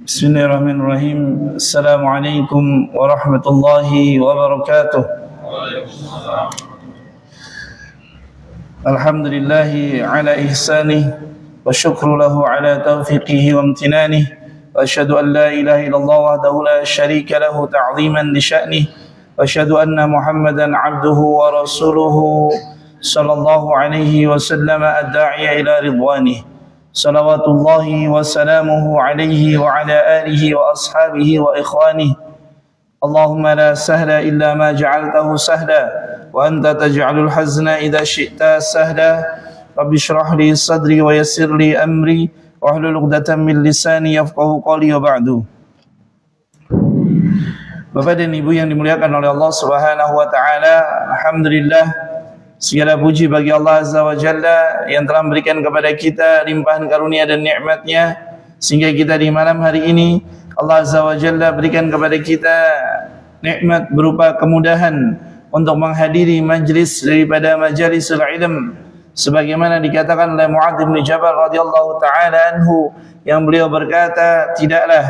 Bismillahirrahmanirrahim. Assalamualaikum warahmatullahi wabarakatuh. Alhamdulillahi ala ihsanih wa syukru lahu ala taufiqihi wa amtinanih wa asyhadu an la ilaha illallah wahdahu la syarika lahu ta'ziman li sya'nih wa asyhadu anna Muhammadan 'abduhu wa rasuluhu sallallahu alaihi wasallam ad-da'iya ila ridwanih. Salawatullahi wa salamuhu alaihi wa ala alihi wa ashabihi wa ikhwanih. Allahumma la sahla illa ma ja'altahu sahla wa anta taj'alul hazna idza syi'ta sahla. Rabbi shrah li sadri wa yassir li amri wahlul 'uqdatam min lisani yafqahu qawli wa ba'du. Bapak dan Ibu yang dimuliakan oleh Allah Subhanahu wa taala, alhamdulillah segala puji bagi Allah Azza wa Jalla yang telah memberikan kepada kita limpahan karunia dan nikmat-Nya sehingga kita di malam hari ini Allah Azza wa Jalla berikan kepada kita nikmat berupa kemudahan untuk menghadiri majlis daripada majalisul ilm sebagaimana dikatakan oleh Mu'adz bin Jabal radhiyallahu taala anhu yang beliau berkata, tidaklah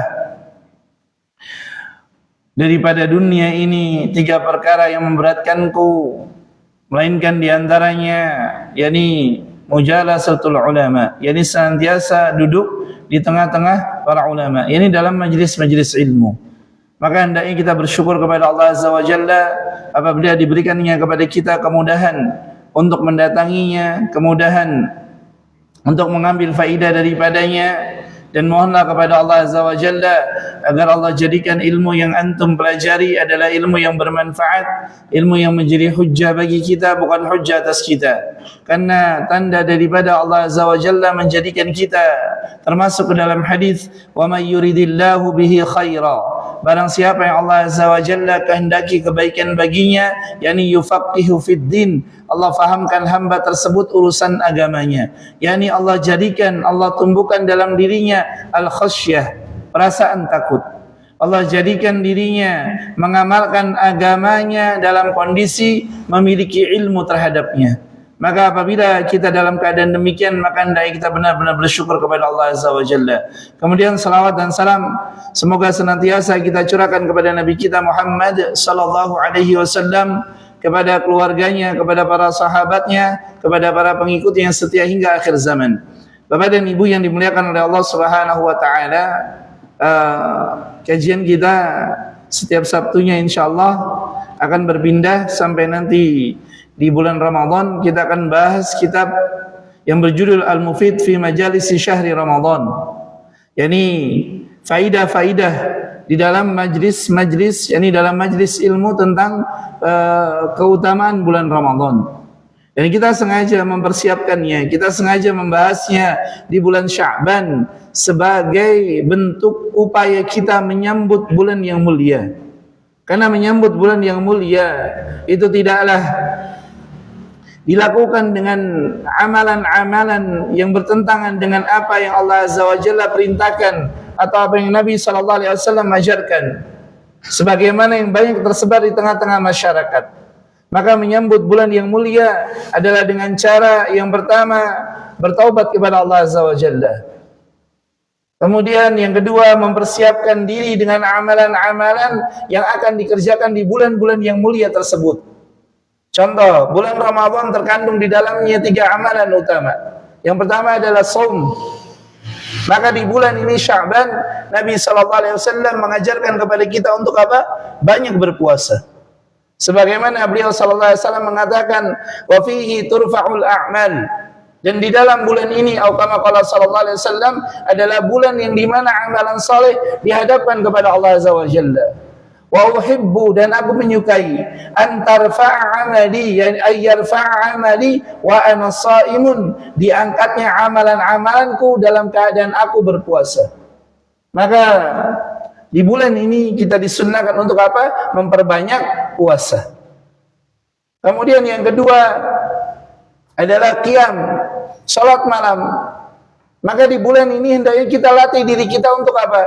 daripada dunia ini tiga perkara yang memberatkanku melainkan diantaranya yakni mujalasatul ulama, yakni senantiasa duduk di tengah-tengah para ulama, yakni dalam majlis-majlis ilmu. Maka hendaknya kita bersyukur kepada Allah Azza wa Jalla apabila diberikannya kepada kita kemudahan untuk mendatanginya, kemudahan untuk mengambil faidah daripadanya, dan mohonlah kepada Allah Azza wa Jalla agar Allah jadikan ilmu yang antum pelajari adalah ilmu yang bermanfaat, ilmu yang menjadi hujjah bagi kita, bukan hujjah atas kita. Karena tanda daripada Allah Azza wa Jalla menjadikan kita termasuk ke dalam hadis, wa may yuridillahu bihi khaira, barang siapa yang Allah Azza wa Jalla kehendaki kebaikan baginya, yakni yufaqihu fid din, Allah fahamkan hamba tersebut urusan agamanya, yakni Allah jadikan, Allah tumbuhkan dalam dirinya al-khasyah, perasaan takut. Allah jadikan dirinya mengamalkan agamanya dalam kondisi memiliki ilmu terhadapnya. Maka apabila kita dalam keadaan demikian, maka hendaknya kita benar-benar bersyukur kepada Allah Azza wa Jalla. Kemudian salawat dan salam semoga senantiasa kita curahkan kepada Nabi kita Muhammad sallallahu alaihi wasallam, kepada keluarganya, kepada para sahabatnya, kepada para pengikutnya yang setia hingga akhir zaman. Bapak dan Ibu yang dimuliakan oleh Allah Subhanahu wa taala, kajian kita setiap Sabtunya insyaallah akan berpindah sampai nanti di bulan Ramadan. Kita akan bahas kitab yang berjudul Al-Mufid fi Majalisi Syahri Ramadan, yakni faidah-faidah di dalam majlis-majlis, yakni dalam majlis ilmu tentang keutamaan bulan Ramadan. Dan kita sengaja mempersiapkannya, kita sengaja membahasnya di bulan Sya'ban sebagai bentuk upaya kita menyambut bulan yang mulia. Karena menyambut bulan yang mulia itu tidaklah dilakukan dengan amalan-amalan yang bertentangan dengan apa yang Allah Azza wa Jalla perintahkan atau apa yang Nabi sallallahu alaihi wasallam ajarkan, sebagaimana yang banyak tersebar di tengah-tengah masyarakat. Maka menyambut bulan yang mulia adalah dengan cara yang pertama bertaubat kepada Allah Azza wa Jalla. Kemudian yang kedua mempersiapkan diri dengan amalan-amalan yang akan dikerjakan di bulan-bulan yang mulia tersebut. Contoh, bulan Ramadan terkandung di dalamnya tiga amalan utama. Yang pertama adalah saum. Maka di bulan ini Sya'ban, Nabi SAW mengajarkan kepada kita untuk apa? Banyak berpuasa. Sebagaimana beliau SAW mengatakan, wa fihi turfa'ul a'mal, dan di dalam bulan ini atau kama qala sallallahu alaihi wasallam adalah bulan yang di mana amalan saleh dihadapkan kepada Allah Azza wa Jalla. Wa uhibbu, dan aku menyukai, an tarfa'a amali, yani ay yarfa'a amali wa ana shaimun, diangkatnya amalan-amalanku dalam keadaan aku berpuasa. Maka di bulan ini kita disunnahkan untuk apa? Memperbanyak puasa. Kemudian yang kedua adalah qiyam, salat malam. Maka di bulan ini hendaknya kita latih diri kita untuk apa?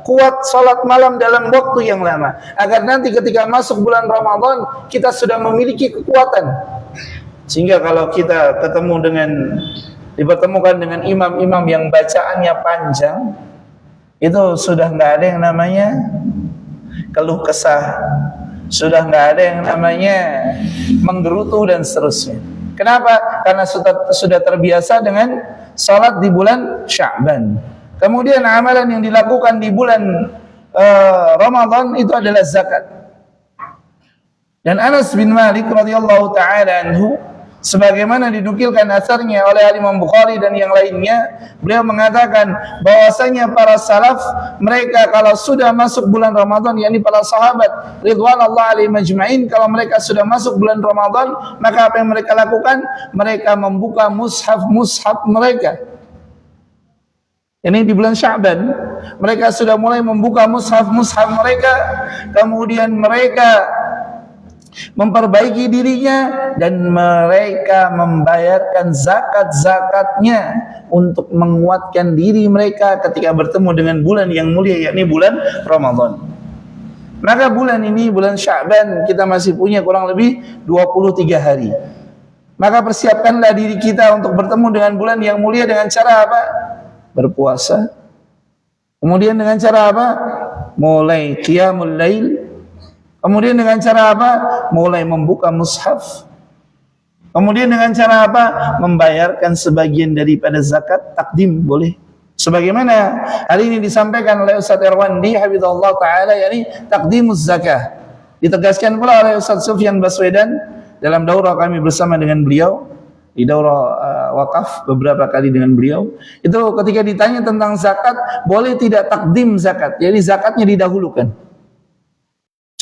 Kuat salat malam dalam waktu yang lama, agar nanti ketika masuk bulan Ramadan kita sudah memiliki kekuatan. Sehingga kalau kita ketemu dengan dipertemukan dengan imam-imam yang bacaannya panjang, itu sudah nggak ada yang namanya keluh kesah, sudah nggak ada yang namanya menggerutu dan seterusnya. Kenapa? Karena sudah terbiasa dengan salat di bulan Sya'ban. Kemudian amalan yang dilakukan di bulan Ramadan itu adalah zakat. Dan Anas bin Malik radhiyallahu taala anhu, sebagaimana dinukilkan asarnya oleh Imam Bukhari dan yang lainnya, beliau mengatakan bahwasanya para salaf, mereka kalau sudah masuk bulan Ramadan, yakni para sahabat ridwanullah alaihim ajmain, kalau mereka sudah masuk bulan Ramadan, maka apa yang mereka lakukan? Mereka membuka mushaf mereka. Ini di bulan Sya'ban, mereka sudah mulai membuka mushaf mereka, kemudian mereka memperbaiki dirinya dan mereka membayarkan zakat-zakatnya untuk menguatkan diri mereka ketika bertemu dengan bulan yang mulia, yakni bulan Ramadan. Maka bulan ini, bulan Sya'ban, kita masih punya kurang lebih 23 hari. Maka persiapkanlah diri kita untuk bertemu dengan bulan yang mulia dengan cara apa? Berpuasa. Kemudian dengan cara apa? Mulai qiyamul lail. Kemudian dengan cara apa? Mulai membuka mushaf. Kemudian dengan cara apa? Membayarkan sebagian daripada zakat, takdim boleh. Sebagaimana hari ini disampaikan oleh Ustaz Irwandi hafizahullah taala, yakni takdimuz zakah. Ditegaskan pula oleh Ustaz Sufyan Baswedan dalam daurah kami bersama dengan beliau, di daurah wakaf beberapa kali dengan beliau. Itu ketika ditanya tentang zakat, boleh tidak takdim zakat? Jadi zakatnya didahulukan.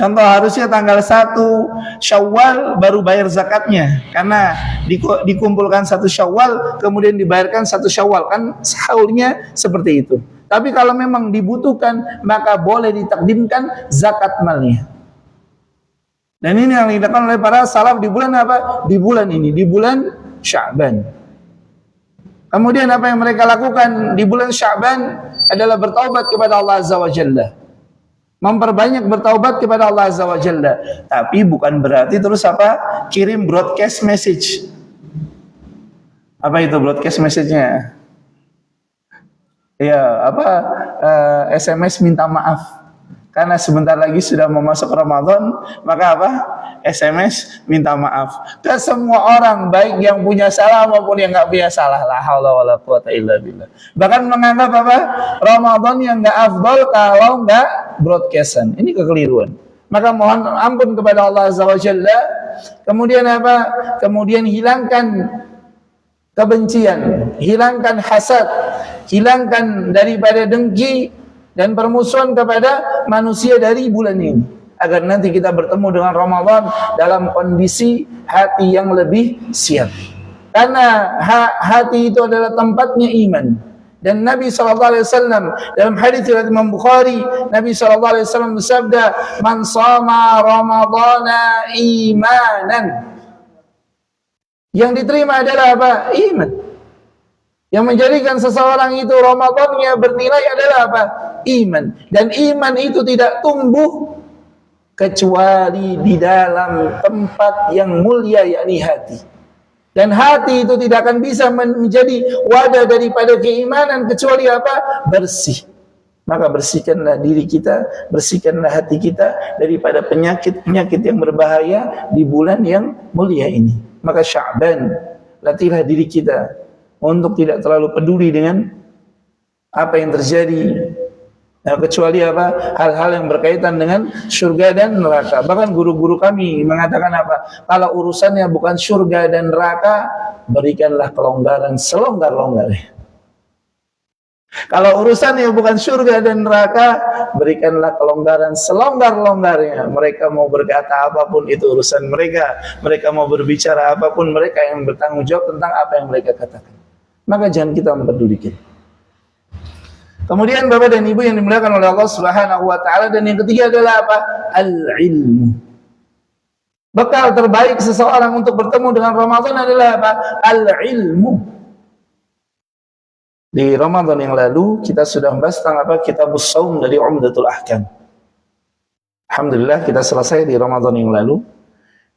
Contoh, harusnya tanggal 1 Syawal baru bayar zakatnya, karena dikumpulkan 1 Syawal kemudian dibayarkan 1 Syawal, kan sahurnya seperti itu. Tapi kalau memang dibutuhkan, maka boleh ditakdimkan zakat malnya. Dan ini yang dilakukan oleh para salaf di bulan apa? Di bulan ini, di bulan Sya'ban. Kemudian apa yang mereka lakukan di bulan Sya'ban adalah bertaubat kepada Allah Azza wa Jalla. Memperbanyak bertaubat kepada Allah Azza wa Jalla. Tapi bukan berarti terus apa? Kirim broadcast message. Apa itu broadcast message-nya? Ya, SMS minta maaf. Karena sebentar lagi sudah mau masuk Ramadan, maka apa? SMS minta maaf ke semua orang, baik yang punya salah maupun yang nggak punya salah. La haula wala quwata illa billah. Bahkan menganggap apa? Ramadan yang nggak afdol kalau nggak broadcastan. Ini kekeliruan. Maka mohon ampun kepada Allah Azza wa Jalla. Kemudian apa? Kemudian hilangkan kebencian, hilangkan hasad, hilangkan daripada dengki dan permusuhan kepada manusia dari bulan ini, agar nanti kita bertemu dengan Ramadan dalam kondisi hati yang lebih siap. Karena hati itu adalah tempatnya iman. Dan Nabi SAW dalam hadis riwayat Imam Bukhari, Nabi SAW bersabda, "Man shama Ramadana imanan." Yang diterima adalah apa? Iman. Yang menjadikan seseorang itu Ramadannya bernilai adalah apa? Iman. Dan iman itu tidak tumbuh kecuali di dalam tempat yang mulia, yakni hati. Dan hati itu tidak akan bisa menjadi wadah daripada keimanan kecuali apa? Bersih. Maka bersihkanlah diri kita, bersihkanlah hati kita daripada penyakit-penyakit yang berbahaya di bulan yang mulia ini. Maka Sya'ban, latihlah diri kita untuk tidak terlalu peduli dengan apa yang terjadi, kecuali apa? Hal-hal yang berkaitan dengan surga dan neraka. Bahkan guru-guru kami mengatakan apa? Kalau urusannya bukan surga dan neraka, berikanlah kelonggaran selonggar-longgarnya. Kalau urusannya bukan surga dan neraka, berikanlah kelonggaran selonggar-longgarnya. Mereka mau berkata apapun itu urusan mereka. Mereka mau berbicara apapun, mereka yang bertanggung jawab tentang apa yang mereka katakan. Maka jangan kita mempedulikan. Kemudian Bapak dan Ibu yang dimuliakan oleh Allah Subhanahu wa taala, dan yang ketiga adalah apa? Al-ilmu. Bekal terbaik seseorang untuk bertemu dengan Ramadan adalah apa? Al-ilmu. Di Ramadan yang lalu kita sudah membahas tentang apa? Kitabus Shaum dari Umdatul Ahkam. Alhamdulillah kita selesai di Ramadan yang lalu.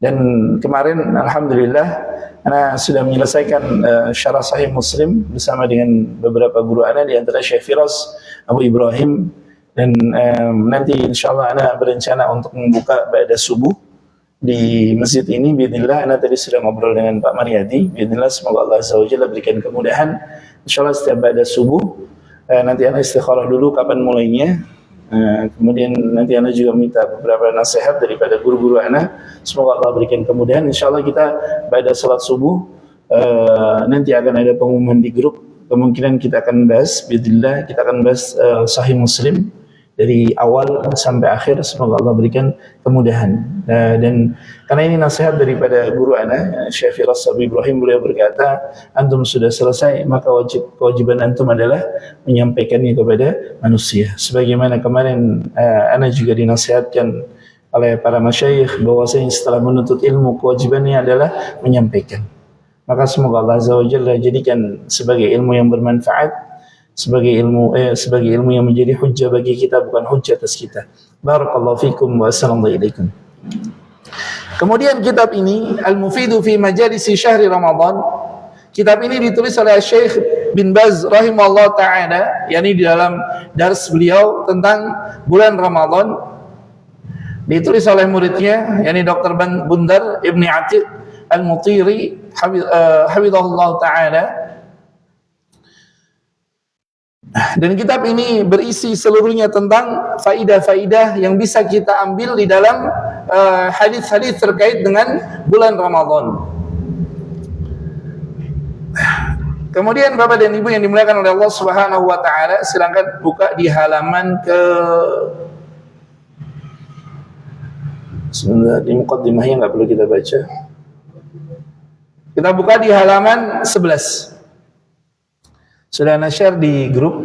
Dan kemarin alhamdulillah ana sudah menyelesaikan syarah Sahih Muslim bersama dengan beberapa guru ana, di antara Syekh Firas Abu Ibrahim, dan nanti insyaallah ana berencana untuk membuka ba'da subuh di masjid ini biidznillah. Ana tadi sudah ngobrol dengan Pak Maryadi, biidznillah semoga Allah Azza wa Jalla berikan kemudahan. Insyaallah setiap ba'da subuh nanti ana istikharah dulu kapan mulainya. Kemudian nanti ana juga minta beberapa nasihat daripada guru-guru ana, semoga Allah berikan kemudahan. Insyaallah kita pada salat subuh nanti akan ada pengumuman di grup, kemungkinan kita akan bahas biidznillah, kita akan bahas Sahih Muslim dari awal sampai akhir, semoga Allah berikan kemudahan. Dan karena ini nasihat daripada guru ana Syekh Firas Abu Ibrahim, beliau berkata, antum sudah selesai, maka kewajiban antum adalah menyampaikannya kepada manusia. Sebagaimana kemarin ana juga dinasihatkan oleh para masyayikh bahwasanya setelah menuntut ilmu kewajibannya adalah menyampaikan. Maka semoga Allah Azza wa Jalla jadikan sebagai ilmu yang bermanfaat, sebagai ilmu yang menjadi hujjah bagi kita, bukan hujjah atas kita. Barakallahu fikum wa assalamualaikum. Kemudian kitab ini Al-Mufidu fi Majalisi Syahri Ramadan. Kitab ini ditulis oleh Syekh bin Baz rahimahullah ta'ala, yakni di dalam dars beliau tentang bulan Ramadan. Ditulis oleh muridnya, yakni Dr. Bundar Ibni Atiq Al-Mutiri hafizahullah ta'ala. Dan kitab ini berisi seluruhnya tentang faidah-faidah yang bisa kita ambil di dalam hadis-hadis terkait dengan bulan Ramadan. Kemudian Bapak dan Ibu yang dimuliakan oleh Allah Subhanahu wa taala, silakan buka di halaman ke sebentar, di muqaddimahnya enggak perlu kita baca. Kita buka di halaman 11. Sudah share di grup.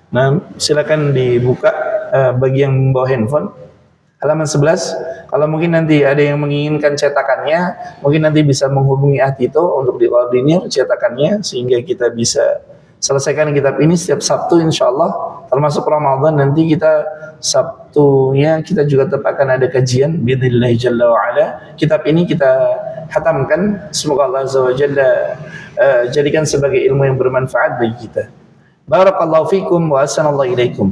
Nah, silakan dibuka bagi yang membawa handphone. Halaman 11. Kalau mungkin nanti ada yang menginginkan cetakannya, mungkin nanti bisa menghubungi Atito untuk dikoordinir cetakannya sehingga kita bisa selesaikan kitab ini setiap Sabtu insyaallah. Termasuk Ramadan nanti kita Sabtunya kita juga tetap akan ada kajian biidznillah jalla wa ala. Kitab ini kita hatamkan, semoga Allah Azza wa Jalla jadikan sebagai ilmu yang bermanfaat bagi kita. Barakallahu fikum wa assalamualaikum ilaikum.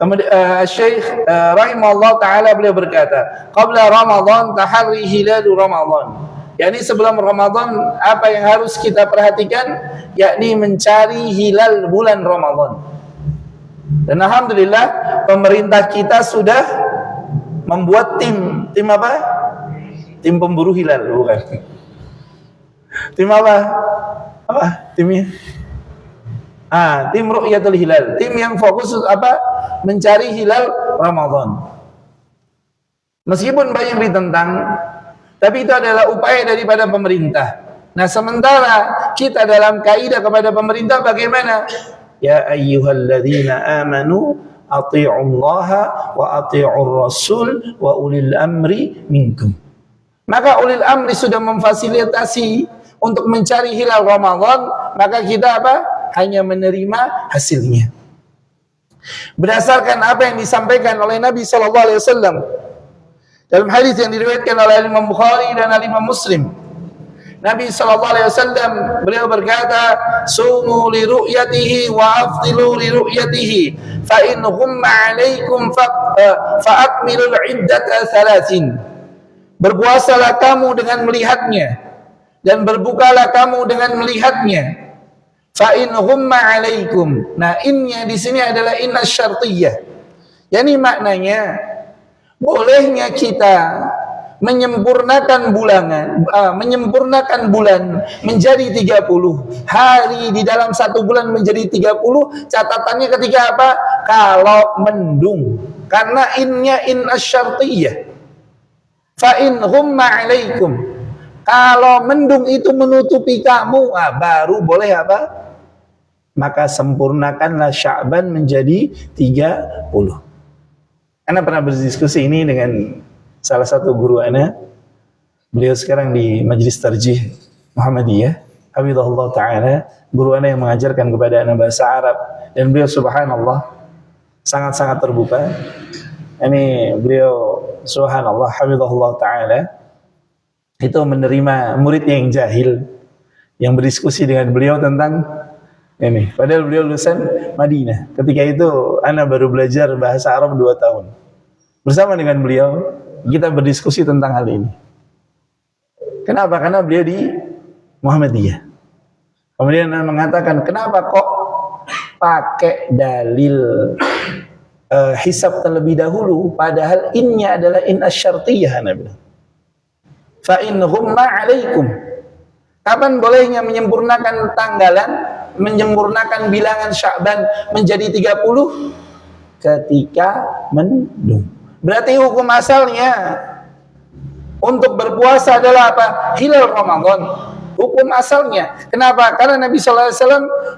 Kemudian Syekh rahimahullah taala beliau berkata, qabla Ramadan taharri hilal Ramadan. Yakni sebelum Ramadan apa yang harus kita perhatikan, yakni mencari hilal bulan Ramadan. Dan alhamdulillah pemerintah kita sudah membuat tim apa? Tim pemburu hilal, bukan? Tim apa? Apa timnya? Tim Ru'yatul Hilal, tim yang fokus apa? Mencari hilal Ramadan. Meskipun banyak ditentang, tapi itu adalah upaya daripada pemerintah. Nah, sementara kita dalam kaidah kepada pemerintah bagaimana? Ya ayyuhalladzina amanu athi'ullaha wa athi'ur rasul wa ulil amri minkum. Maka ulil amri sudah memfasilitasi untuk mencari hilal Ramadan, maka kita apa? Hanya menerima hasilnya. Berdasarkan apa yang disampaikan oleh Nabi sallallahu alaihi wasallam dalam hadis yang diriwayatkan oleh Imam Bukhari dan Imam Muslim. Nabi sallallahu alaihi wasallam beliau berkata, "Sumu li ru'yatihi wa afdilu li ru'yatihi, fa in ghumma 'alaikum fa akmilul 'iddata 3." Berpuasalah kamu dengan melihatnya dan berbukalah kamu dengan melihatnya. Fa in ghumma 'alaikum. Nah, innya di sini adalah inna syartiyah. Yani maknanya bolehnya kita menyempurnakan bulan menjadi 30 hari di dalam satu bulan menjadi 30. Catatannya ketika apa? Kalau mendung. Karena innya inna syartiyah. Fa in ghumma 'alaikum. Kalau mendung itu menutupi kamu, baru boleh apa? Maka sempurnakanlah Sya'ban menjadi 30. Ana pernah berdiskusi ini dengan salah satu guru ana. Beliau sekarang di Majelis Tarjih Muhammadiyah, hafizahullah taala. Guru ana yang mengajarkan kepada ana bahasa Arab, dan beliau subhanallah sangat-sangat terbuka. Ini beliau subhanallah hafizahullah taala. itu menerima muridnya yang jahil yang berdiskusi dengan beliau tentang ini. Padahal beliau lulusan Madinah. Ketika itu ana baru belajar bahasa Arab 2 tahun. Bersama dengan beliau kita berdiskusi tentang hal ini. Kenapa? Karena beliau di Muhammadiyah. Kemudian ana mengatakan, kenapa kok pakai dalil hisab terlebih dahulu, padahal innya adalah in asyartiyah. Ana bilang, fa in ghumma alaikum. Kapan bolehnya menyempurnakan tanggalan, menyempurnakan bilangan Sya'ban menjadi 30? Ketika mendung. Berarti hukum asalnya untuk berpuasa adalah apa? Hilal Ramadan. Hukum asalnya. Kenapa? Karena Nabi SAW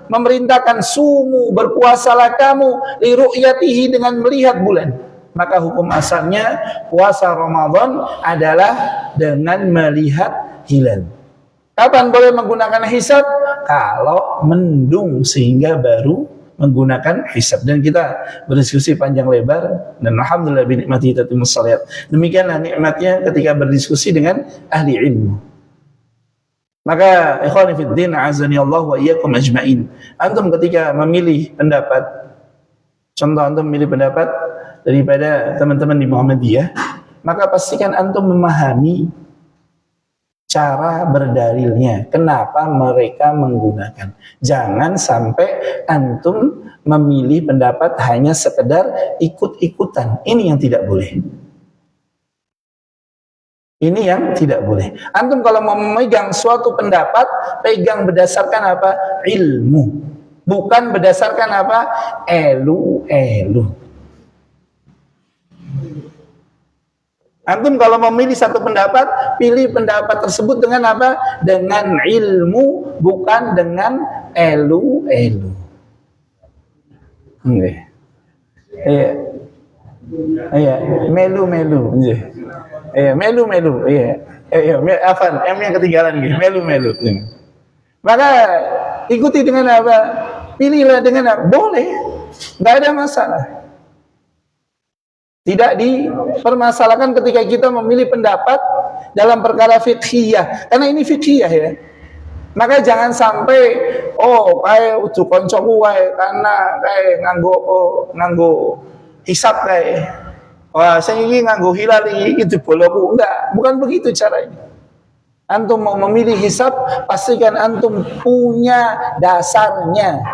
memerintahkan sumu, berpuasalah kamu li ru'yatihi, dengan melihat bulan. Maka hukum asalnya puasa Ramadan adalah dengan melihat hilal. Kapan boleh menggunakan hisab? Kalau mendung, sehingga baru menggunakan hisab. Dan kita berdiskusi panjang lebar, dan alhamdulillah binikmati tatimmus shalihat. Demikianlah nikmatnya ketika berdiskusi dengan ahli ilmu. Maka ikhwani fid din, azani Allah wa iyyakum ajmain. Antum ketika memilih pendapat, contoh antum memilih pendapat daripada teman-teman di Muhammadiyah, maka pastikan antum memahami cara berdalilnya, kenapa mereka menggunakan. Jangan sampai antum memilih pendapat hanya sekedar ikut-ikutan. Ini yang tidak boleh. Ini yang tidak boleh. Antum kalau mau memegang suatu pendapat, pegang berdasarkan apa? Ilmu. Bukan berdasarkan apa? Elu-elu. Antum kalau memilih satu pendapat, pilih pendapat tersebut dengan apa? Dengan ilmu, bukan dengan elu-elu. Iya. Iya, melu-melu. Iya, melu-melu. Iya. Afan, M-nya ketinggalan gitu. Melu-melu. Maka ikuti dengan apa? Pilihlah dengan apa? Boleh. Enggak ada masalah. Tidak dipermasalahkan ketika kita memilih pendapat dalam perkara fiqhiyah. Karena ini fiqhiyah ya. Maka jangan sampai kayak ujuk koncoku wae karena kayak nganggo hisab kayak wah saya ini nganggo hilal iki jeboloku. Enggak, bukan begitu caranya. Antum mau memilih hisab, pastikan antum punya dasarnya.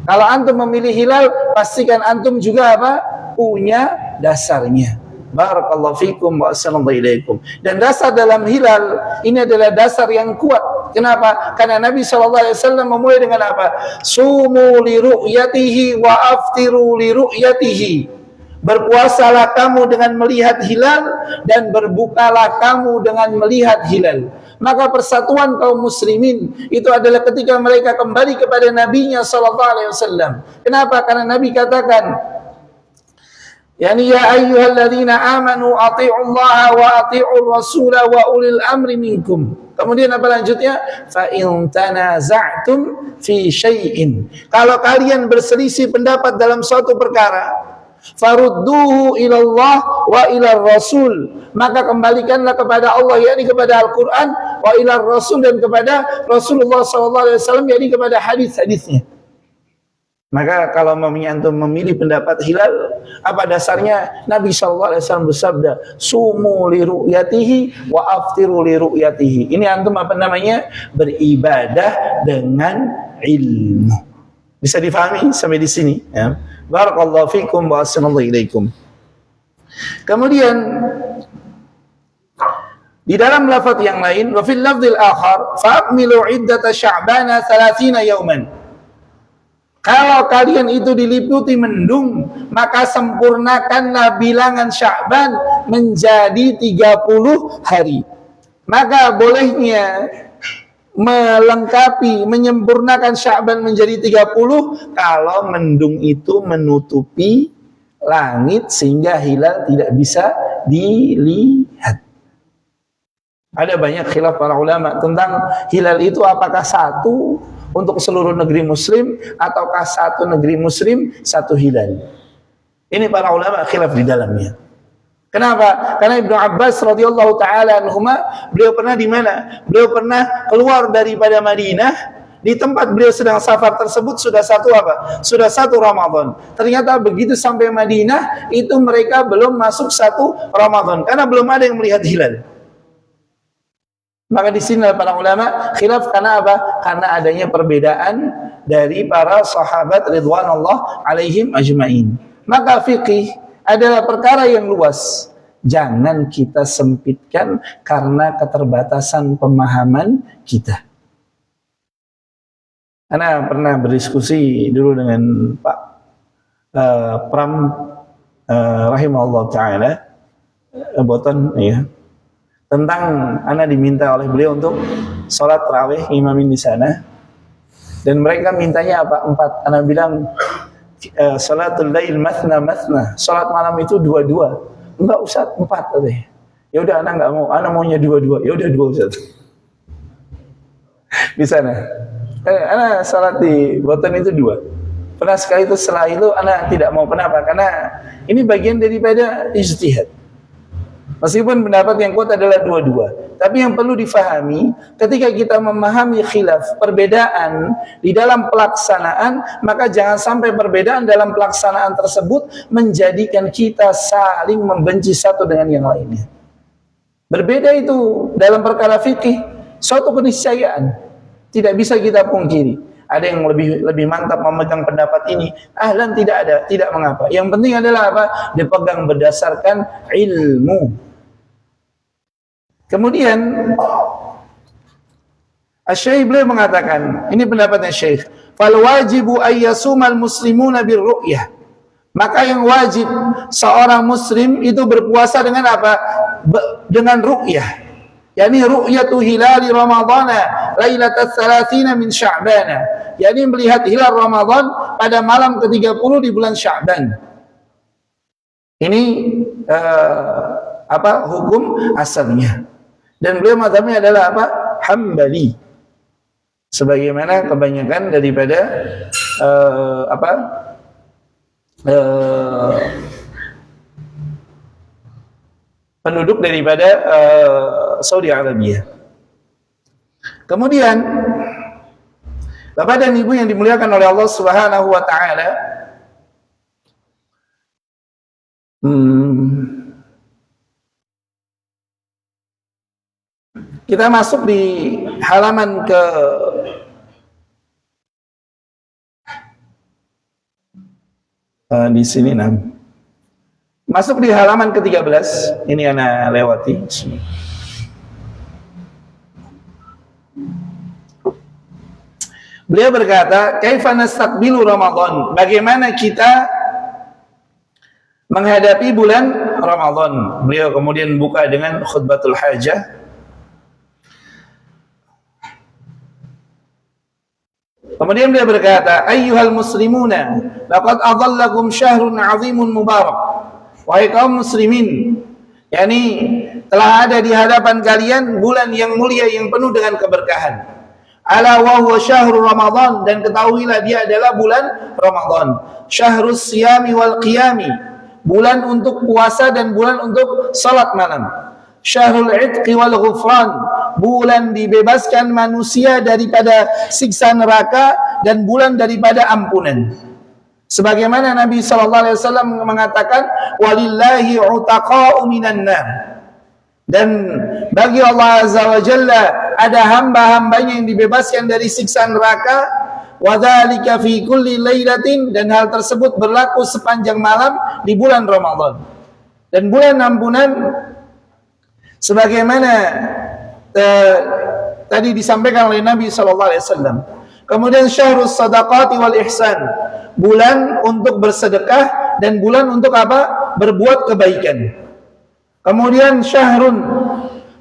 Kalau antum memilih hilal, pastikan antum juga apa? Punya dasarnya. Barakallahu fikum wa assalamu alaikum. Dan dasar dalam hilal ini adalah dasar yang kuat. Kenapa? Karena Nabi SAW memulai dengan apa? Sumu li ru'yatihi wa aftiru li ru'yatihi. Berpuasalah kamu dengan melihat hilal, dan berbukalah kamu dengan melihat hilal. Maka persatuan kaum muslimin itu adalah ketika mereka kembali kepada nabinya SAW. Kenapa? Karena Nabi katakan, yani ya ayyuhalladzina amanu athi'ullaha wa athi'ur rasula wa ulil amri minkum. Kemudian apa lanjutnya? Fa in tanaza'tum fi syai'in. Kalau kalian berselisih pendapat dalam suatu perkara, farudduhu ilallah wa ilar rasul. Maka kembalikanlah kepada Allah, yakni kepada Al-Qur'an, wa ilar rasul, dan kepada Rasulullah SAW, yakni kepada hadis-hadisnya. Maka kalau antum memilih pendapat hilal, apa dasarnya? Nabi SAW bersabda, sumu li ru'yatihi wa aftiru li ru'yatihi. Ini antum apa namanya? Beribadah dengan ilmu. Bisa difahami sampai di sini ya? Barakallahu fikum wa assalamualaikum ilaikum. Kemudian di dalam lafaz yang lain, wa fil lafzil akhar fa'akmilu iddata sya'bana 30 yauman. Kalau kalian itu diliputi mendung, maka sempurnakanlah bilangan Sya'ban menjadi 30 hari. Maka bolehnya melengkapi, menyempurnakan Sya'ban menjadi 30 kalau mendung itu menutupi langit sehingga hilal tidak bisa dilihat. Ada banyak khilaf para ulama tentang hilal itu apakah satu untuk seluruh negeri muslim ataukah satu negeri muslim satu hilal. Ini para ulama khilaf di dalamnya. Kenapa? Karena Ibnu Abbas radhiyallahu taala anhuma, beliau pernah di mana? Beliau pernah keluar daripada Madinah, di tempat beliau sedang safar tersebut sudah satu apa? Sudah satu Ramadan. Ternyata begitu sampai Madinah, itu mereka belum masuk satu Ramadan karena belum ada yang melihat hilal. Maka di sini para ulama khilaf karena apa? Karena adanya perbedaan dari para sahabat ridwanullah alaihim ajmain. Maka fikih adalah perkara yang luas. Jangan kita sempitkan karena keterbatasan pemahaman kita. Ana pernah berdiskusi dulu dengan Pak Pram rahimahullah taala Boton ya, tentang ana diminta oleh beliau untuk sholat tarawih imamin di sana, dan mereka mintanya apa? 4. Ana bilang salatul lail mathna mathna, sholat malam itu 2-2. Enggak Ustaz, 4 katanya. Ya udah ana enggak mau, ana maunya 2-2. Ya udah 2 Ustaz. Di sana ana salat di Boton itu 2. Pernah sekali itu, setelah itu ana tidak mau. Kenapa? Karena ini bagian daripada ijtihad. Meskipun pendapat yang kuat adalah 2-2. Tapi yang perlu difahami, ketika kita memahami khilaf, perbedaan di dalam pelaksanaan, maka jangan sampai perbedaan dalam pelaksanaan tersebut menjadikan kita saling membenci satu dengan yang lainnya. Berbeda itu dalam perkara fikih, suatu keniscayaan. Tidak bisa kita pungkiri. Ada yang lebih mantap memegang pendapat ini. Ahlan tidak ada, tidak mengapa. Yang penting adalah apa? Dipegang berdasarkan ilmu. Kemudian Asy-Syaikh beliau mengatakan, ini pendapatnya Syekh, fal wajibu ayyasumal muslimuna birru'yah. Maka yang wajib seorang muslim itu berpuasa dengan apa? Dengan ru'yah. Yani ru'yatu hilali Ramadana lailatul 30 min Sya'ban. Yani melihat hilal Ramadan pada malam ke-30 di bulan Sya'ban. Ini hukum asalnya. Dan beliau mazhabnya adalah apa? Hambali. Sebagaimana kebanyakan daripada penduduk daripada Saudi Arabia. Kemudian Bapak dan Ibu yang dimuliakan oleh Allah Subhanahu wa taala, kita masuk di halaman ke di sini masuk di halaman ke-13. Ini ana lewati. Beliau berkata, "Kaifa nastaqbilu Ramadan?" Bagaimana kita menghadapi bulan Ramadan? Beliau kemudian buka dengan khutbatul hajah. Kemudian beliau berkata, "Ayyuhal muslimuna, laqad adhallakum syahrun 'azimun mubarak." Wahai kaum muslimin, yakni telah ada di hadapan kalian bulan yang mulia yang penuh dengan keberkahan. Ala wa huwa syahrul Ramadan, dan ketahuilah dia adalah bulan Ramadan. Syahrus siyami wal qiyami, bulan untuk puasa dan bulan untuk salat malam. Syahrul itqi wal ghufran, bulan dibebaskan manusia daripada siksa neraka dan bulan daripada ampunan. Sebagaimana Nabi SAW mengatakan, walillahi utaqa'u minan nar, dan bagi Allah Azza wa Jalla ada hamba-hambanya yang dibebaskan dari siksa neraka. Wa dzalika fi kulli lailatin, dan hal tersebut berlaku sepanjang malam di bulan Ramadan. Dan bulan ampunan sebagaimana tadi disampaikan oleh Nabi SAW. Kemudian syahrus sadaqati wal ihsan, bulan untuk bersedekah dan bulan untuk apa? Berbuat kebaikan. Kemudian syahrun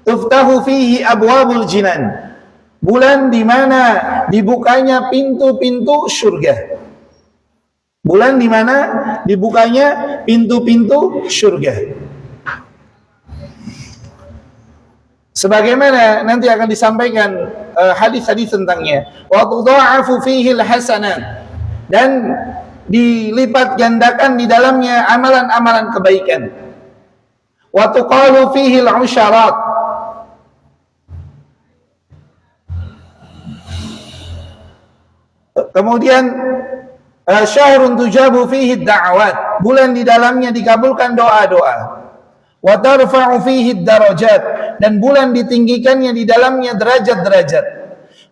tuftahu fihi abwabul jinan, bulan di mana dibukanya pintu-pintu surga. Bulan di mana dibukanya pintu-pintu surga. Sebagaimana nanti akan disampaikan hadis-hadis tentangnya. Wa tudha'afu fihi al-hasanat, dan dilipat gandakan di dalamnya amalan-amalan kebaikan. wa tuqalu fihi al-'usharat. Kemudian syahrun tujabu fihi ad-da'awat, bulan di dalamnya dikabulkan doa-doa. Wa tarfa'u fihi ad-darajat, dan bulan ditinggikannya di dalamnya derajat-derajat.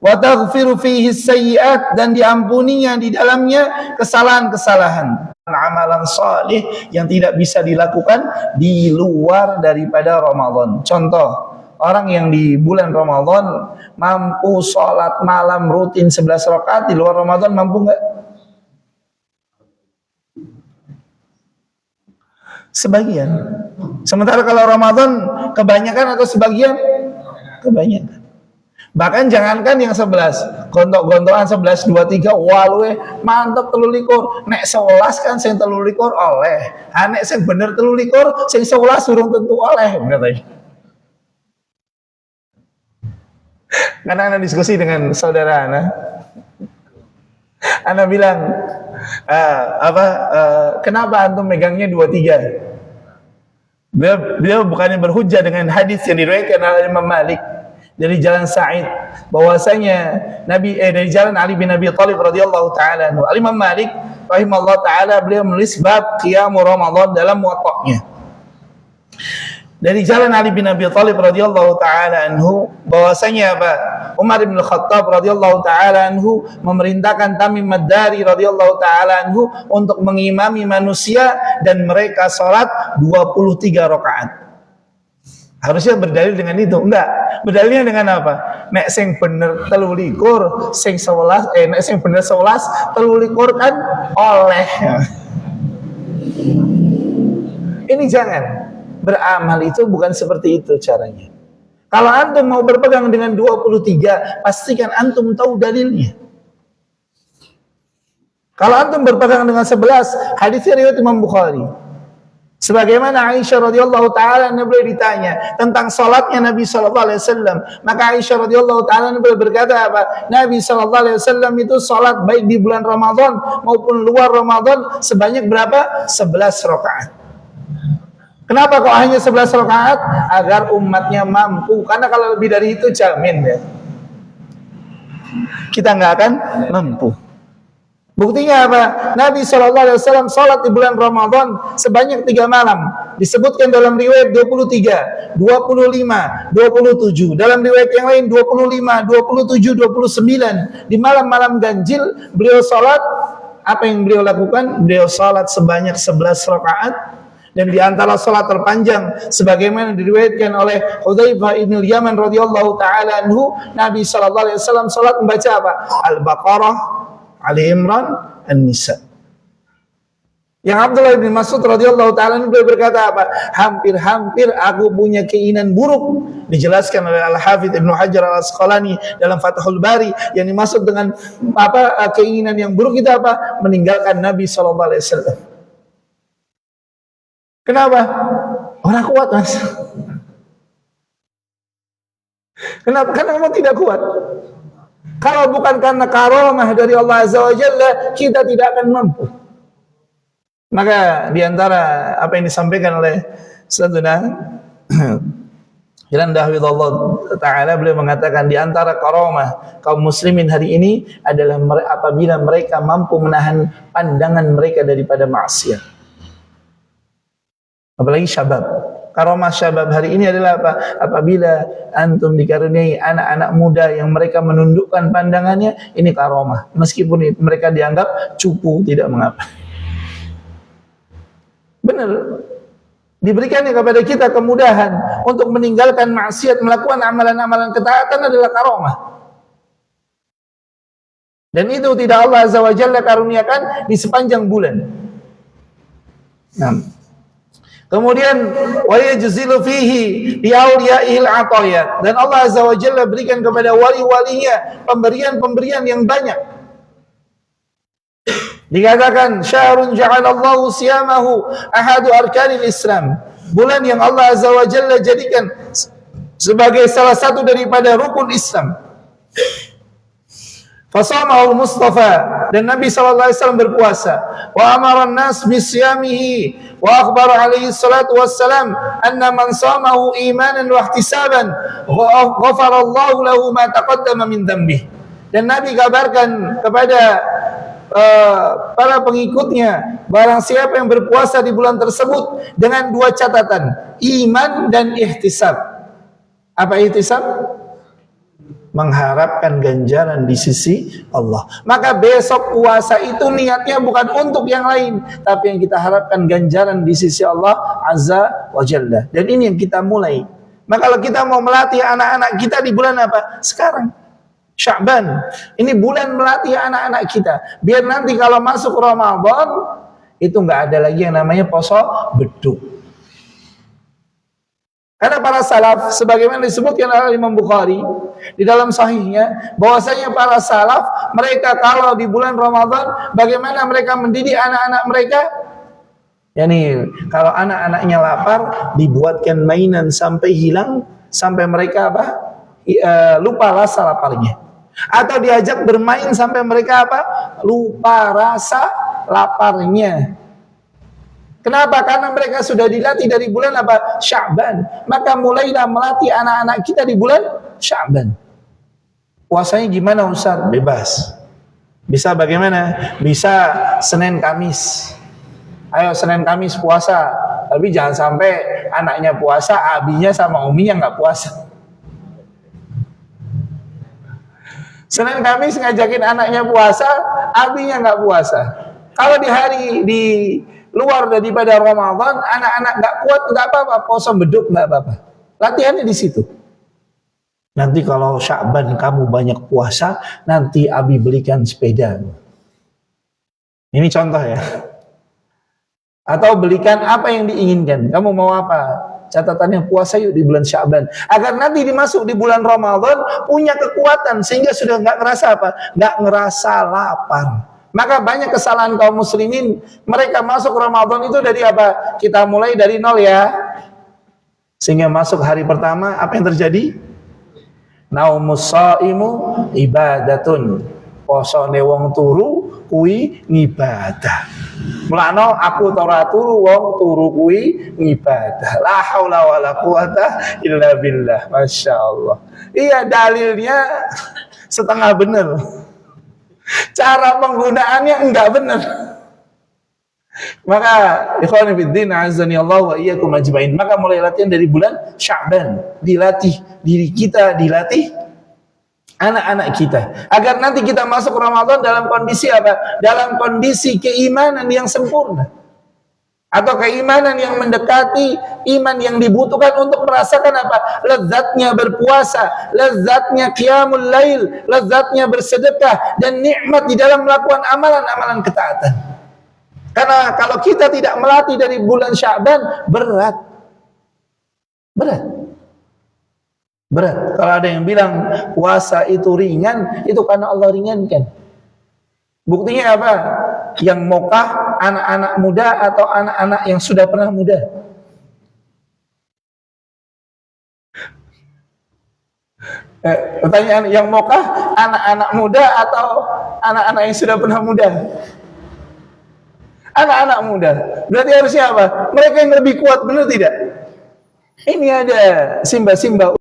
Wa taghfiru fihi as-sayyi'at, dan diampuninya di dalamnya kesalahan-kesalahan. Amalan salih yang tidak bisa dilakukan di luar daripada Ramadan. Contoh, orang yang di bulan Ramadan mampu sholat malam rutin 11 rakaat, di luar Ramadan mampu enggak? Sebagian. Sementara kalau Ramadan kebanyakan atau sebagian? Kebanyakan. Bahkan jangankan yang 11, gontok-gontokan 11, 2, 3, walwe mantap 13. Nek 11 kan sing 13 oleh. Nek sing bener 13, sing 11 urung tentu oleh, katanya. Karena Ana diskusi dengan saudara Ana bilang, kenapa antum megangnya 23? Beliau bukannya berhujjah dengan hadis yang diriwayatkan oleh Imam Malik dari jalan Sa'id, bahwasanya dari jalan Ali bin Abi Thalib radhiyallahu taala anhu. Imam Malik rahimahullah taala beliau menulis bab qiyam Ramadan dalam Muwatta'nya. Dari jalan Ali bin Abi Thalib radhiyallahu taala anhu, bahwasanya Umar bin Khattab radhiyallahu taala anhu memerintahkan Tamim Ad-Dari radhiyallahu taala anhu untuk mengimami manusia dan mereka salat 23 rakaat. Harusnya berdalil dengan itu. Enggak. Berdalilnya dengan apa? Nek sing bener 13, sing 11, nek sing bener 11, 13 kan oleh. Ini jangan. Beramal itu bukan seperti itu caranya. Kalau antum mau berpegang dengan 23, pastikan antum tahu dalilnya. Kalau antum berpegang dengan 11, hadis riwayat Imam Bukhari. Sebagaimana Aisyah radhiyallahu taala beliau ditanya tentang salatnya Nabi sallallahu alaihi wasallam, maka Aisyah radhiyallahu taala beliau berkata Nabi sallallahu alaihi wasallam itu salat baik di bulan Ramadan maupun luar Ramadan sebanyak berapa? 11 rakaat. Kenapa kok hanya 11 rakaat? Agar umatnya mampu. Karena kalau lebih dari itu jamin ya, kita nggak akan mampu. Buktinya apa? Nabi SAW salat di bulan Ramadan sebanyak 3 malam. Disebutkan dalam riwayat 23, 25, 27. Dalam riwayat yang lain 25, 27, 29. Di malam-malam ganjil beliau salat. Apa yang beliau lakukan? Beliau salat sebanyak 11 rakaat. Dan di antara salat terpanjang sebagaimana diriwayatkan oleh Hudzaifah bin Yaman radhiyallahu taala anhu, Nabi sallallahu alaihi wasallam salat membaca apa? Al-Baqarah, Ali Imran, An-Nisa. Yang Abdullah bin Mas'ud radhiyallahu taala anhu berkata apa? Hampir-hampir aku punya keinginan buruk. Dijelaskan oleh Al-Hafidz Ibnu Hajar Al-Asqalani dalam Fathul Bari, yang dimaksud dengan keinginan yang buruk itu apa? Meninggalkan Nabi sallallahu alaihi wasallam. Kenapa? Orang kuat, Mas. Kenapa? Karena memang tidak kuat. Kalau bukan karena karamah dari Allah Azza wa Jalla, kita tidak akan mampu. Maka diantara apa yang disampaikan oleh Sayyidina Jalan Dahwidullah Ta'ala, beliau mengatakan diantara karamah kaum muslimin hari ini adalah apabila mereka mampu menahan pandangan mereka daripada maksiat. Apalagi syabab. Karamah syabab hari ini adalah apa? Apabila antum dikaruniai anak-anak muda yang mereka menundukkan pandangannya, ini karamah. Meskipun mereka dianggap cupu, tidak mengapa. Benar. Diberikannya kepada kita kemudahan untuk meninggalkan maksiat, melakukan amalan-amalan ketaatan adalah karamah. Dan itu tidak Allah Azza wa Jalla karuniakan di sepanjang bulan. Kemudian wa yajzilu fihi bi awliyaihil atayat, dan Allah Azza wa Jalla berikan kepada wali-walinya pemberian-pemberian yang banyak. Dikatakan syahrun ja'alallahu siyamahu ahadu arkanil Islam, bulan yang Allah Azza wa Jalla jadikan sebagai salah satu daripada rukun Islam. Fasamahul Mustafa, dan Nabi sallallahu alaihi wasallam berpuasa. Wa amara an-nas bisyamihi Wa akhbara alaihi salatu wassalam anna man shamahu imanan wa ihtisaban ghafara Allahu lahu ma taqaddama min dhanbihi. Dan Nabi kabarkan kepada para pengikutnya, barang siapa yang berpuasa di bulan tersebut dengan dua catatan, iman dan ihtisab. Apa ihtisab? Mengharapkan ganjaran di sisi Allah. Maka besok puasa itu niatnya bukan untuk yang lain, tapi yang kita harapkan ganjaran di sisi Allah Azza wa Jalla. Dan ini yang kita mulai. Maka kalau kita mau melatih anak-anak kita di bulan apa? Sekarang Sya'ban. Ini bulan melatih anak-anak kita. Biar nanti kalau masuk Ramadan itu nggak ada lagi yang namanya poso beduk. Karena para salaf, sebagaimana disebutkan oleh Imam Bukhari di dalam sahihnya, bahwasanya para salaf, mereka kalau di bulan Ramadan, bagaimana mereka mendidik anak-anak mereka? Yani kalau anak-anaknya lapar, dibuatkan mainan sampai hilang, sampai mereka apa? Lupa rasa laparnya. Atau diajak bermain sampai mereka apa? Lupa rasa laparnya. Kenapa? Karena mereka sudah dilatih dari bulan apa? Sya'ban. Maka mulailah melatih anak-anak kita di bulan Sya'ban. Puasanya gimana Ustaz? Bebas. Bisa bagaimana? Bisa Senin Kamis. Ayo Senin Kamis puasa. Tapi jangan sampai anaknya puasa, abinya sama uminya nggak puasa. Senin Kamis ngajakin anaknya puasa, abinya nggak puasa. Kalau di hari di luar daripada Ramadan, anak-anak nggak kuat, nggak apa-apa, puasa beduk nggak apa-apa. Latihannya di situ. Nanti kalau Sya'ban kamu banyak puasa, nanti abi belikan sepeda. Ini contoh ya. Atau belikan apa yang diinginkan. Kamu mau apa? Catatannya puasa yuk di bulan Sya'ban. Agar nanti dimasuk di bulan Ramadan punya kekuatan sehingga sudah nggak ngerasa apa? Nggak ngerasa lapar. Maka banyak kesalahan kaum muslimin, mereka masuk Ramadan itu dari apa? Kita mulai dari nol ya. Sehingga masuk hari pertama, apa yang terjadi? Naumus shaimu ibadatun. Posone wong turu kuwi ngibadah. Mulane aku ora turu wong turu kuwi ngibadah. La haula wala quwata illa billah. Masyaallah. Iya dalilnya setengah benar. Cara penggunaannya enggak benar. Maka ikhwan fillah azani Allah wa iyyakum ajmain. Maka mulai latihan dari bulan Sya'ban, dilatih diri kita, dilatih anak-anak kita agar nanti kita masuk Ramadan dalam kondisi apa? Dalam kondisi keimanan yang sempurna. Atau keimanan yang mendekati iman yang dibutuhkan untuk merasakan apa? Lezatnya berpuasa, lezatnya qiyamul lail, lezatnya bersedekah, dan nikmat di dalam melakukan amalan-amalan ketaatan. Karena kalau kita tidak melatih dari bulan Sya'ban, berat. Kalau ada yang bilang puasa itu ringan, itu karena Allah ringankan. Buktinya apa? Yang mokah anak-anak muda atau anak-anak yang sudah pernah muda? Pertanyaan, yang mokah anak-anak muda atau anak-anak yang sudah pernah muda? Anak-anak muda. Berarti harusnya apa? Mereka yang lebih kuat, benar tidak? Ini ada simba-simba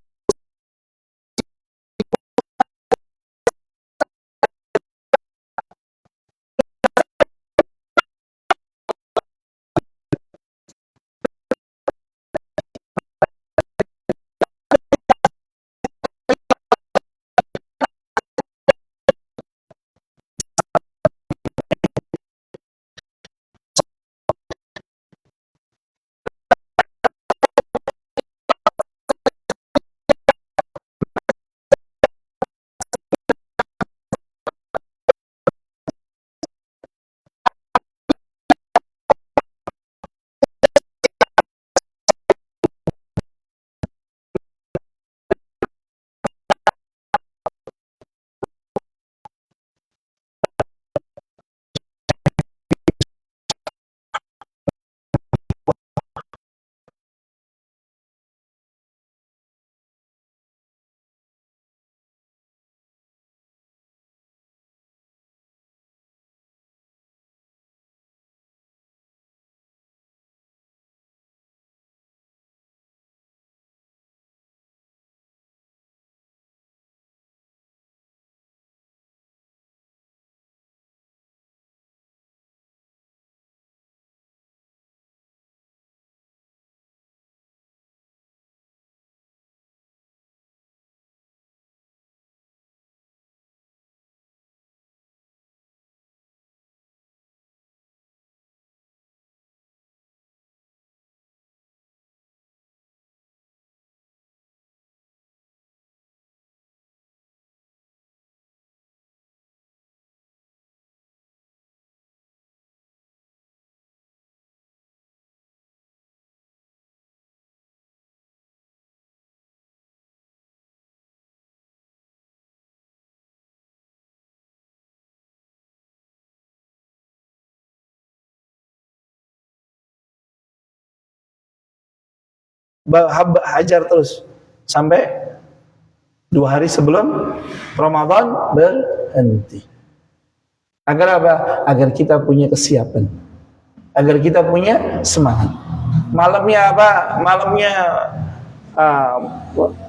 hajar terus sampai 2 hari sebelum Ramadan berhenti. Agar apa? Agar kita punya kesiapan, agar kita punya semangat. Malamnya apa? Malamnya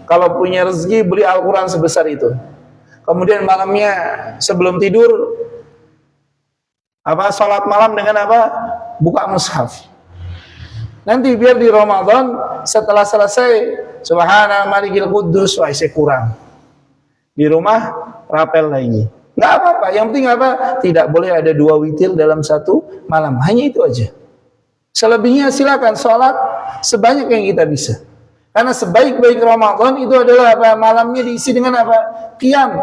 kalau punya rezeki beli Al-Quran sebesar itu. Kemudian malamnya sebelum tidur salat malam dengan buka mushaf. Nanti biar di Ramadan setelah selesai Subhana Malikil Quddus, saya kurang. Di rumah rapel lagi. Nggak apa-apa, yang penting tidak boleh ada 2 witir dalam satu malam. Hanya itu aja. Selebihnya silakan sholat sebanyak yang kita bisa. Karena sebaik-baik Ramadan itu adalah malamnya diisi dengan qiyam.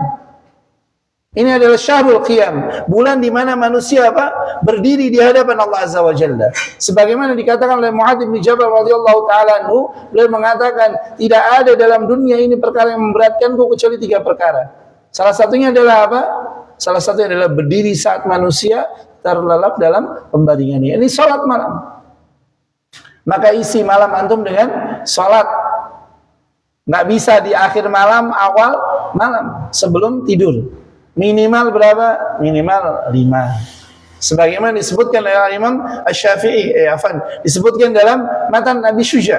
Ini adalah syahrul qiyam, bulan di mana manusia berdiri di hadapan Allah Azza wa Jalla. Sebagaimana dikatakan oleh Mu'adz bin Jabal radhiyallahu taala anhu, beliau mengatakan, tidak ada dalam dunia ini perkara yang memberatkanku kecuali 3 perkara. Salah satunya adalah Salah satunya adalah berdiri saat manusia terlelap dalam pembaringannya. Ini salat malam. Maka isi malam antum dengan salat. Nggak bisa di akhir malam, awal malam, sebelum tidur. Minimal berapa? Minimal 5. Sebagaimana disebutkan oleh Imam Asy-Syafi'i, disebutkan dalam matan Abi Syuja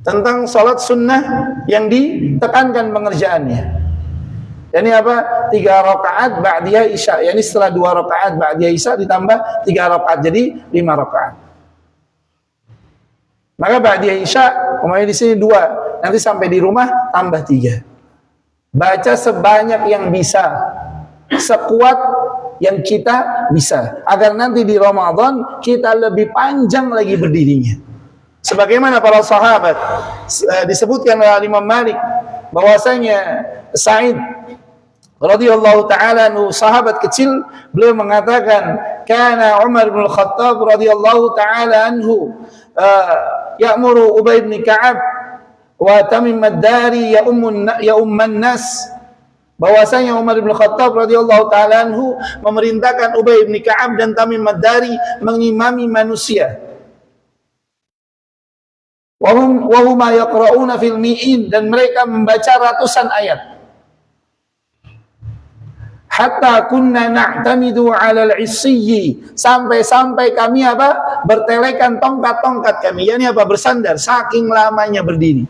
tentang salat sunnah yang ditekankan pengerjaannya. Yani 3 rakaat ba'diyah isya. Yani setelah 2 rakaat ba'diyah isya ditambah 3 rakaat, jadi 5 rakaat. Maka ba'diyah isya, di sini 2. Nanti sampai di rumah tambah 3. Baca sebanyak yang bisa, sekuat yang kita bisa, agar nanti di Ramadan kita lebih panjang lagi berdirinya. Sebagaimana para sahabat, disebutkan oleh Imam Malik bahwasanya Sa'id radhiyallahu taala anhu, sahabat kecil, beliau mengatakan, kana Umar bin Khattab radhiyallahu taala anhu ya'muru Ubay bin Ka'ab wa Tamim ad-Dari ya umman nas, bahwasanya Umar bin Khattab radhiyallahu taala anhu memerintahkan Ubay bin Ka'ab dan Tamim ad-Dari mengimami manusia. Wa huma yaqra'una fil mi'in, dan mereka membaca ratusan ayat. Hatta kunna na'tamidu 'ala al-'isyi, sampai kami bertelekan tongkat-tongkat kami, yakni bersandar saking lamanya berdiri.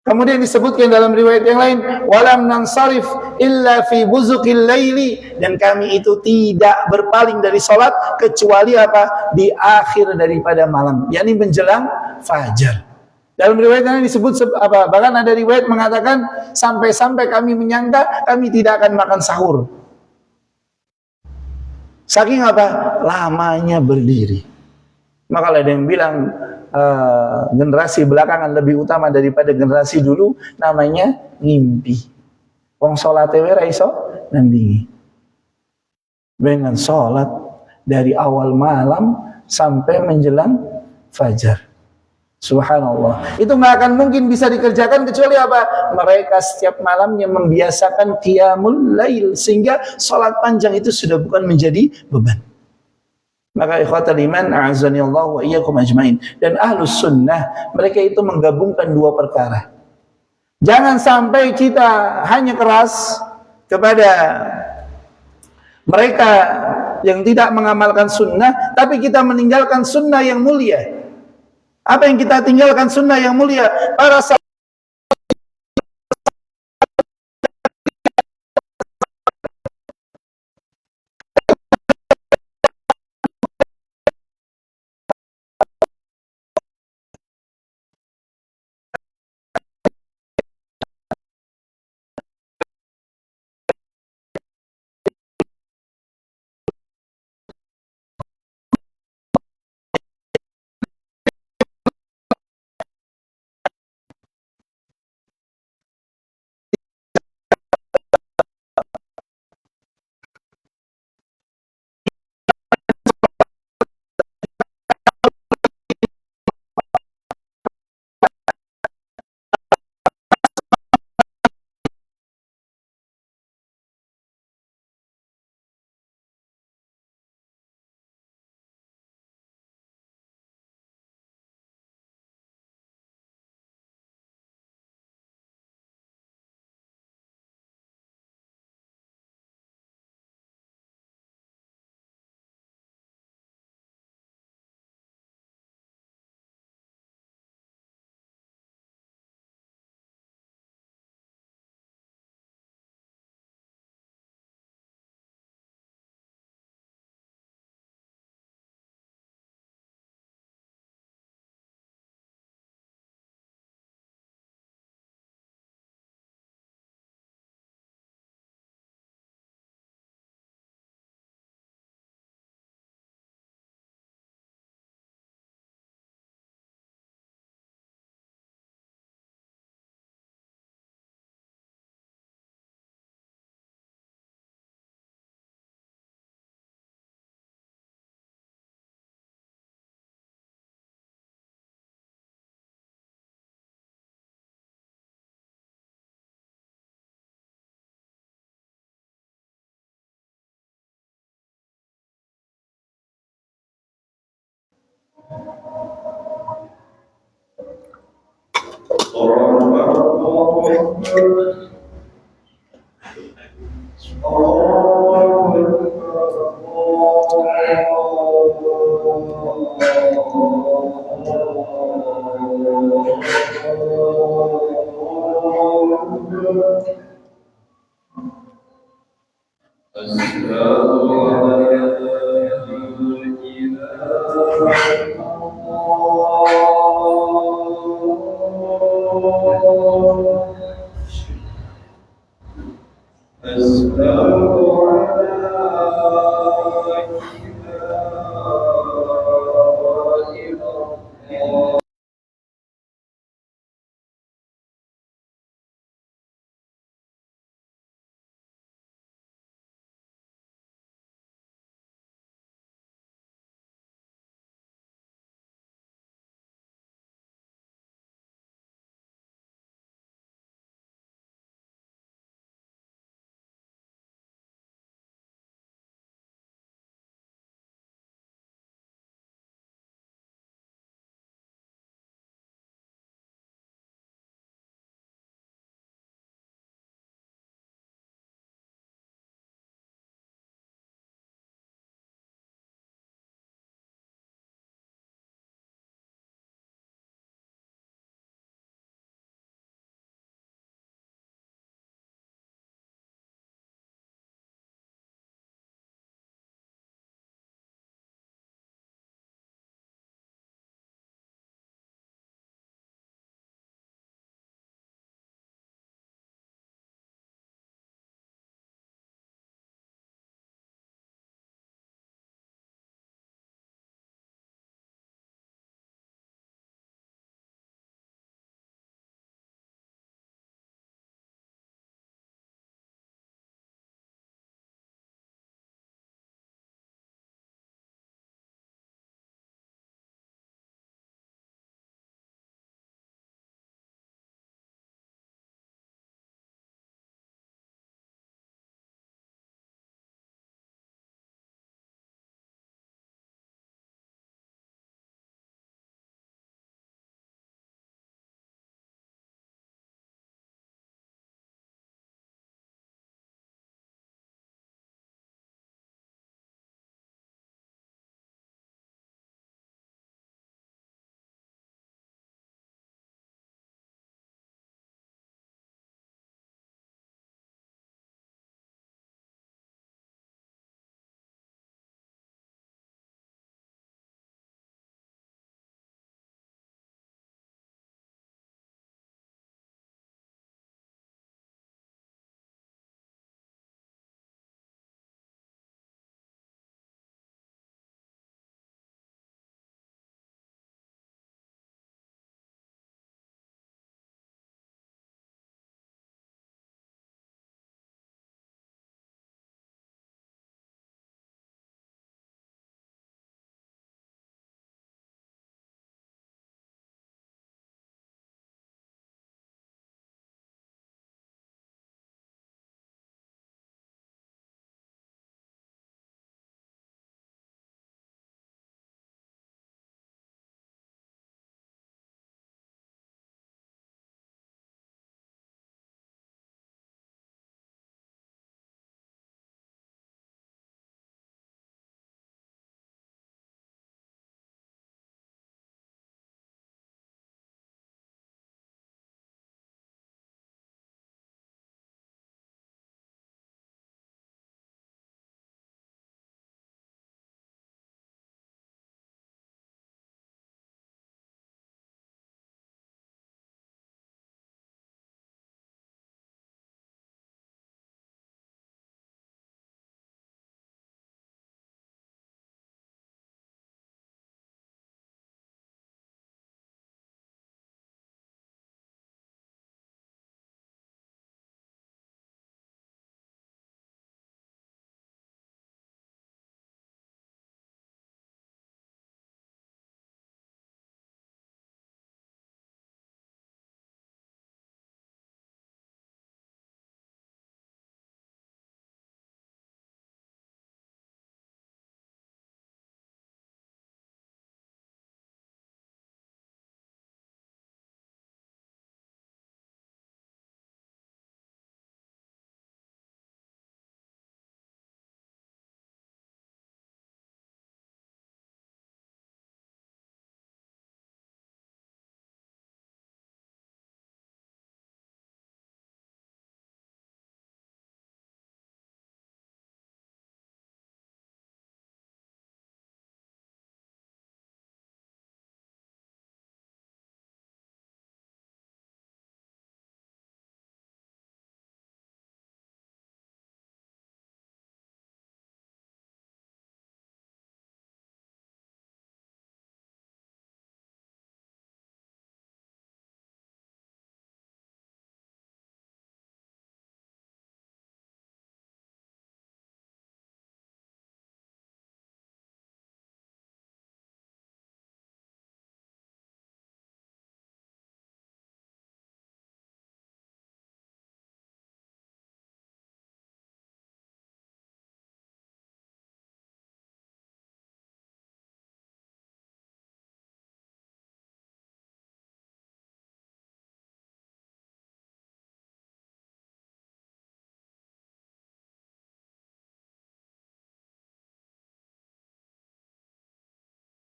Kemudian disebutkan dalam riwayat yang lain, walam nansarif illa fi buzuqil laili, dan kami itu tidak berpaling dari salat kecuali di akhir daripada malam, yakni menjelang fajar. Dalam riwayat yang disebut bahkan ada riwayat mengatakan sampai kami menyangka kami tidak akan makan sahur. Saking lamanya berdiri. Maka ada yang bilang generasi belakangan lebih utama daripada generasi dulu, namanya ngimpi. Wong salat ra iso nandingi. Dengan salat dari awal malam sampai menjelang fajar. Subhanallah. Itu nggak akan mungkin bisa dikerjakan kecuali mereka setiap malamnya membiasakan qiyamul lail, sehingga salat panjang itu sudah bukan menjadi beban. Maka ikhwatal iman, a'azani Allah wa iyyakum ajmain. Dan ahlus sunnah, mereka itu menggabungkan 2 perkara. Jangan sampai kita hanya keras kepada mereka yang tidak mengamalkan sunnah, tapi kita meninggalkan sunnah yang mulia. Apa yang kita tinggalkan? Sunnah yang mulia. Para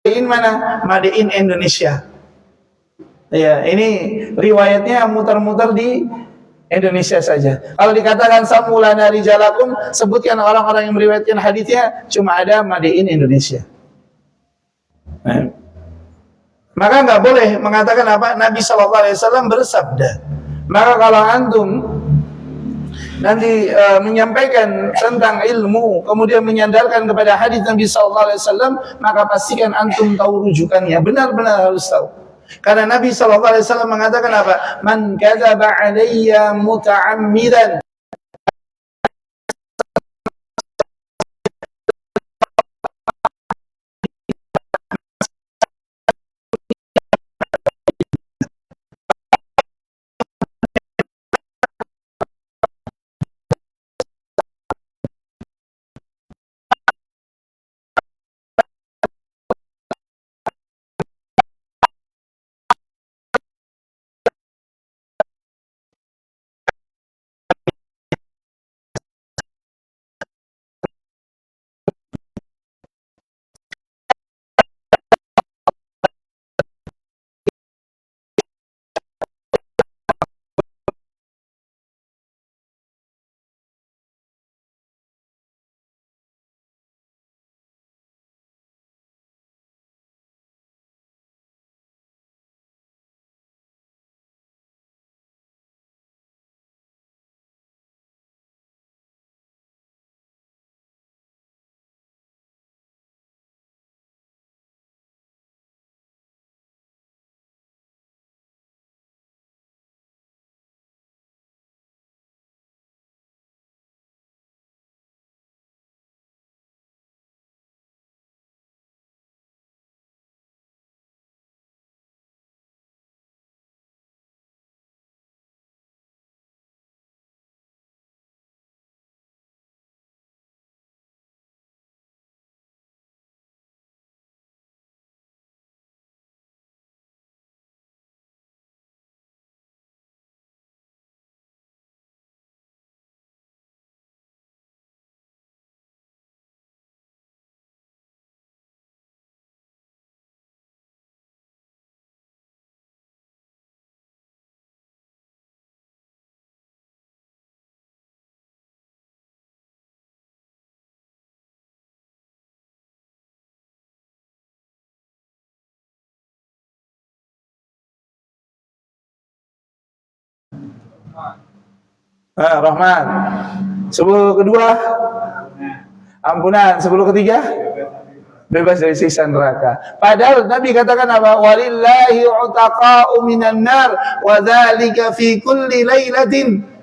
in mana? Made in Indonesia. Ya, ini riwayatnya muter-muter di Indonesia saja. Kalau dikatakan samulana rijalakum, sebutkan orang-orang yang meriwayatkan hadisnya, cuma ada made in Indonesia. Nah, maka nggak boleh mengatakan apa Nabi Shallallahu Alaihi Wasallam bersabda. Maka kalau antum nanti menyampaikan tentang ilmu, kemudian menyandarkan kepada hadis Nabi Shallallahu Alaihi Wasallam, maka pastikan antum tahu rujukannya. Benar-benar harus tahu. Karena Nabi Shallallahu Alaihi Wasallam mengatakan apa? Man kadzaba alayya muta'ammidan. Rahman. 10 kedua ampunan, 10 ketiga bebas dari siksa neraka. Padahal Nabi katakan apa? Walillahi utaqa'u minan nar wa dzalika fi kulli lailatin.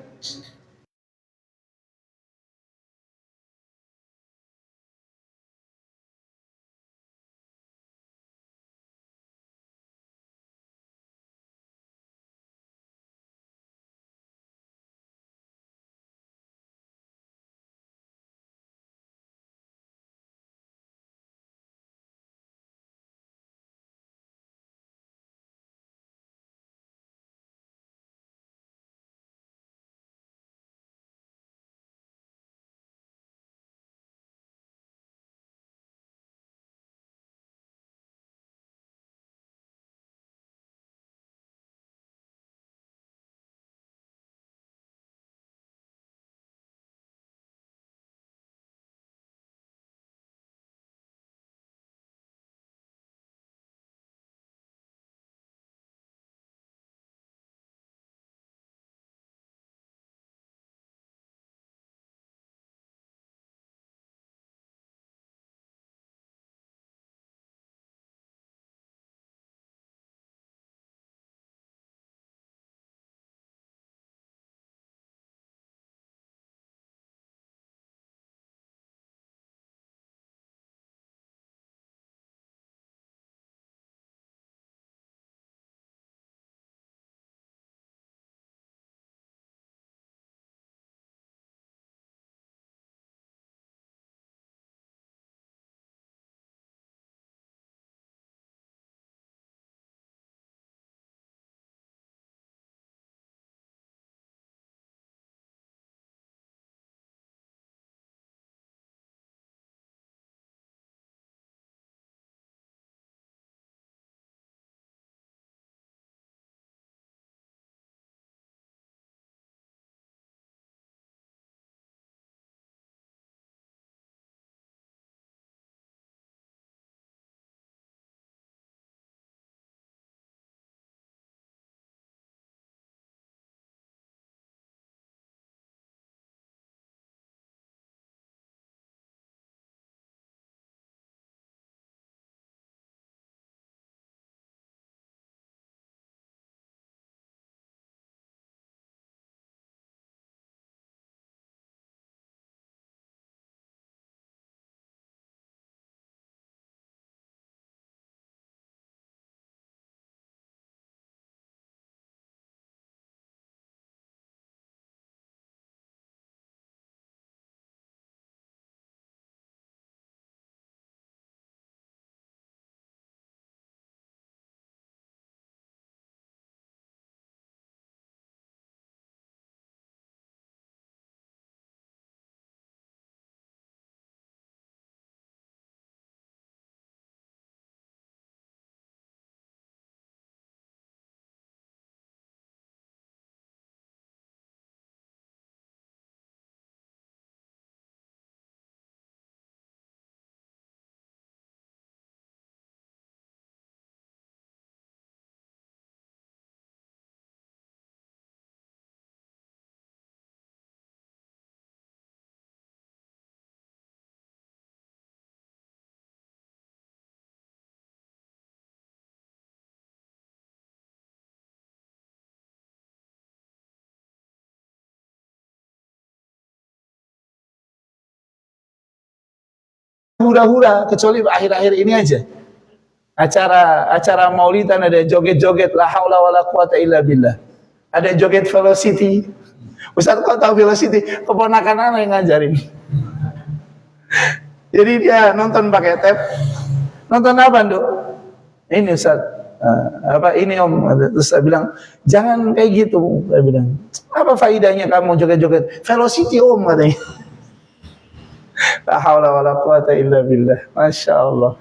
hura-hura kecuali akhir-akhir ini aja. Acara Maulidan ada joget-joget la haula wala quwata illa billah. Ada joget velocity. Ustaz kok tahu velocity? Keponakan anak yang ngajarin. Jadi dia nonton pakai tab. Nonton apa, Nduk? Ini Ustaz. Apa ini Om? Terus saya bilang, jangan kayak gitu. Saya bilang, apa faedahnya kamu joget-joget? Velocity Om katanya. La haula wala quwata illa billah. Masya Allah.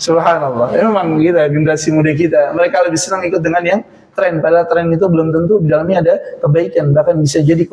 Subhanallah. Memang kita generasi muda kita, mereka lebih senang ikut dengan yang tren. Padahal tren itu belum tentu di dalamnya ada kebaikan, bahkan bisa jadi